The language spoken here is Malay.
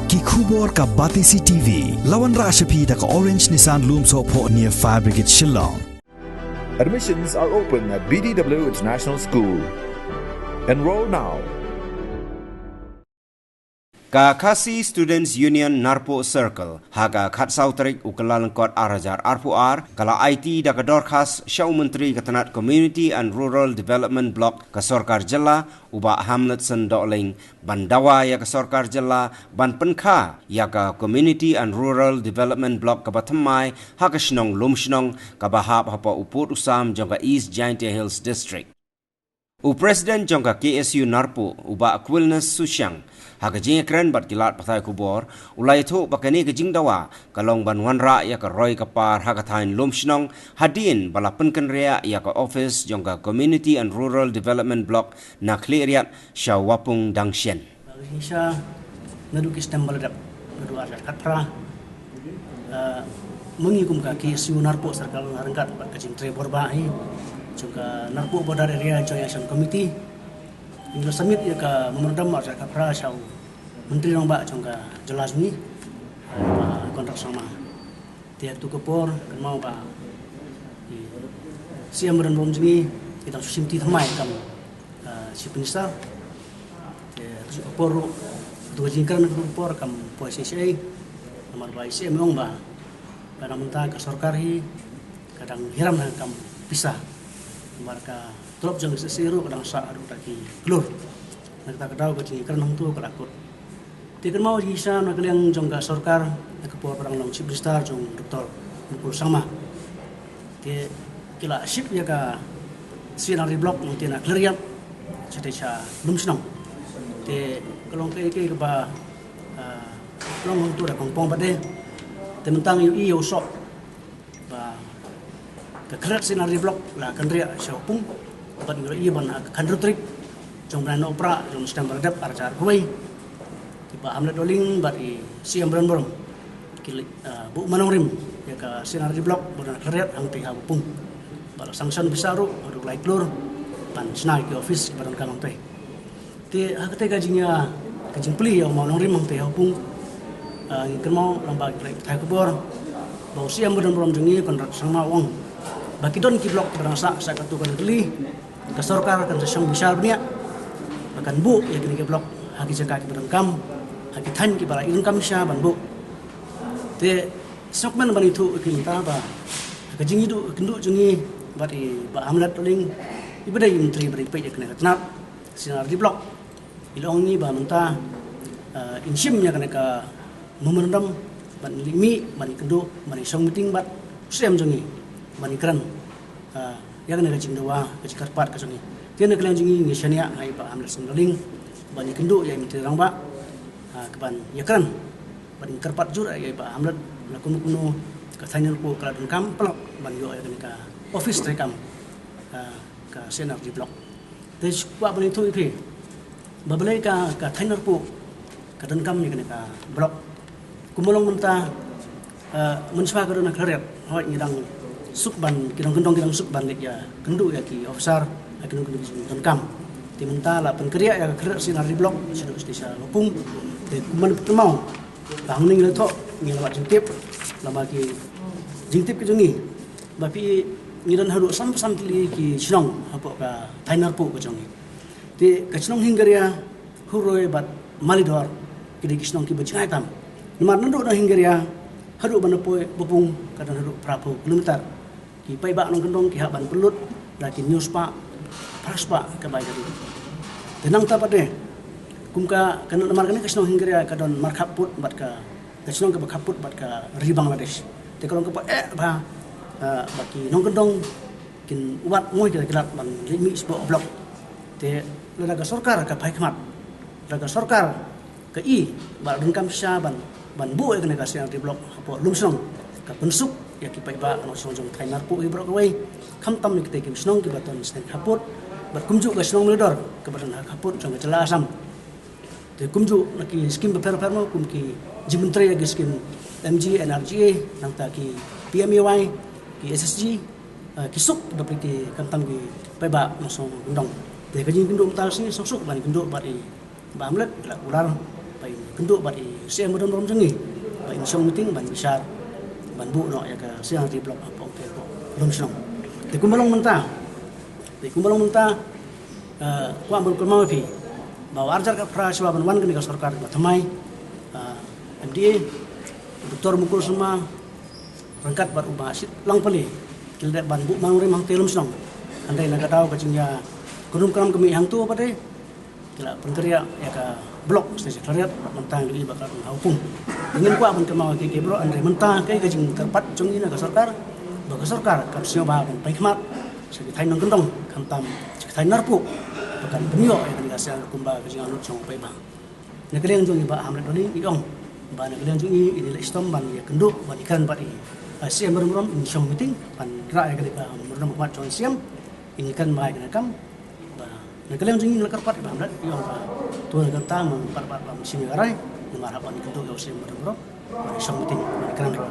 Ki khubor ka Batisi TV. Lawan Rashapi da ka Orange Nissan Lumso po near Fire Brigade Shillong. Admissions are open at BDW International School. Enroll now. Ka Khasi Students Union Narpo Circle haga khat sautrik ukalan kot arajar RPR kala IT da ka dorkas Syau Menteri Ketenat Community and Rural Development Block ka Sorkar Jilla uba Hamletson Doling Bandawa ya ka Sorkar Jilla ban Penkha ya ka Community and Rural Development Block ka Batamai haga Shnong Lumshnong ka bahap hapa uput usam jangka East Giant Hills District. President jangka KSU Narpo uba Aquilnus Susyang haga jing keren bat kilat patai kubor ulai tu bakani ke jing dawa kalong ban wanra ya ka roy kapar haga tain lumshnong hadin bala penken ria ya ka office jangka Community and Rural Development Block na kleriat Syawapung Dangshen. Hisha nadu kistem baladap nadu arjat katra mengikum ka KSU Narpo Circle Narangkat bat kajing tre borbai juga Narpo Border Area Joint Action Committee Ingin summit ya ka memandam arjat kapra Syau Menteri orang bak jangka jelas ni kontrak sama tiap tu kepor kan mau ba siam dan bom jengi kita susim ti thamai kam chief minister tu kepor tu jingkran kepor kam PCCA nomor bai siam ong ba kadang mentah ke sorkari kadang hiram kam pisah marka trop jang sesiru kadang sa adu taki kelur nak tak kedau ke jingkran hang tu kelakut tikan mau hisa nak liang jongga sorkar nak kepor perang long chief minister jong Dr. Nupul Sama te kila ship ya ka sinari block nanti nak kleriap cetecha lumsnong te kalong ke ba long tu dah kompong bade te mentang yu iyo sok ba ke kret sinari block la kanria Syawapung bat ngro iya ban kan rutrik jong brand opera jong sedang beradab arjar kuai Tiba Hamlet Doling bari siam beron bu manong rim ya ka sinar di blok bernak keriat ang teh Syawapung bala sangsan bisaru aduk lai klur pan snai ke office badan kamang teh ti hakate gajinya kajing peli yang manong rim ang teh Syawapung ngken mau lamba lai thai kubor bau siam beron beron jengi kontrak sama wong baki don ki blok berasa sa katukan peli ka sorkar kan sesang besar nia bahkan bu ya kini ke blok haki jaka ki berengkam haki tan ki bara income sya banbu te sokman ban itu ki minta ba ka jingi du kendu jungi bari ba Hamlet Doling ibadai menteri bari pe kena kenap sinar di blok ilong ni ba minta insimnya kena ka memendam ban limi ban kendu ban song meeting bat sem jungi ban kran ya kena ka jingdawa ka jikarpat ka jungi tiana kelang jingi ngisania ai ba Hamlet Doling ban kendu ya menteri rang ba keban ya kan ban kerpat jur ya ba Hamlet la kuno ka thainal ko kala dun kam plok ban yo ya ka office rekam ka senar di blok te kwa ban itu ipi babalai ka thainal ko ka dun kam ni ka blok kumolong mentah menswa ka dun kharet hoi ngidang suk ban kidong suk ban lek ya kendu ya ki officer akin dun kam ti mentah la penkria ya kharet senar di blok sedu stesa Syawapung te kuman mau bang ning le thok ngi lawat jingtip lama ki jingtip ki jungi bapi ngidan haru sam tili ki chnong hapo ka thainar pu ko jungi te ka chnong hinggaria huroi bat malidor ki chnong ki bajai tam numar nandu na hinggaria haru banapoi bupung kadan haru prapu kilometer ki pai ba nong kendong ki haban pelut laki news pa praspa ka bai jadi tenang tapade kumka kana namar kani kasno hinggaria kadon markaput bat ka kasno ka bakaput bat ka ri Bangladesh te kalong ka ba baki nong kendong kin ubat moi ka kilat ban limi sbo blok te ladaga sorkar ka pai khmat ladaga sorkar ka i ba dengkam sya ban bu ka ka sya di blok apo lumsong ka pensuk ya ki pai ba no sonjong thainar pu i brok wei khamtam ni kite ki snong ki baton sten kaput bat kumju ka snong medor ka badan kaput jong ka jela asam te kumju laki skim beper mo kum ki jimentri agi skim MG NRGA nang ta ki PMAY ki SSG ki sup dapli ki kantam ki peba no so ndong te ka jing kindum tal sini sok ban kindum bari ba Hamlet la ular bain kenduk badi sem rom jengi bain song meeting ban besar ban bu no ya ka siang di blok apa ke ko rom senong te kumalong menta kwa mun kulma pi bahwa arjar ka praswa ban wan ka sarkar ka thamai MDA Dr. Mukul semua rangkat bar ubasit lang pali kilda ban bu mang mang telum senong andai naga tahu kacingnya kunum kam kami hang tu apa deh kila penkerja ya ka blok stasi klariat mentang di bakal hukum dengan kuat pun kemau ke bro andre mentang ke kacing terpat cung ini ka sarkar baka sarkar kap sio ba ban paikmat sebagai thai nang kendong kantam thai narpu bahkan penyo ya kan gasal kumba kacing anu cung pai ba nekeleng cung ba hamlet doli iong ba nekeleng cung ini le stom ban ya kenduk ban ikan ba di siam merom insong meeting ban ra ya ka merom kuat cung siam ini kan mai kena kam Nagkalem jing lakar pat ba hamlat yung tuwa kan ta mang parpat ba simi garay na marapan kan to yo sim bro isang meeting kan ro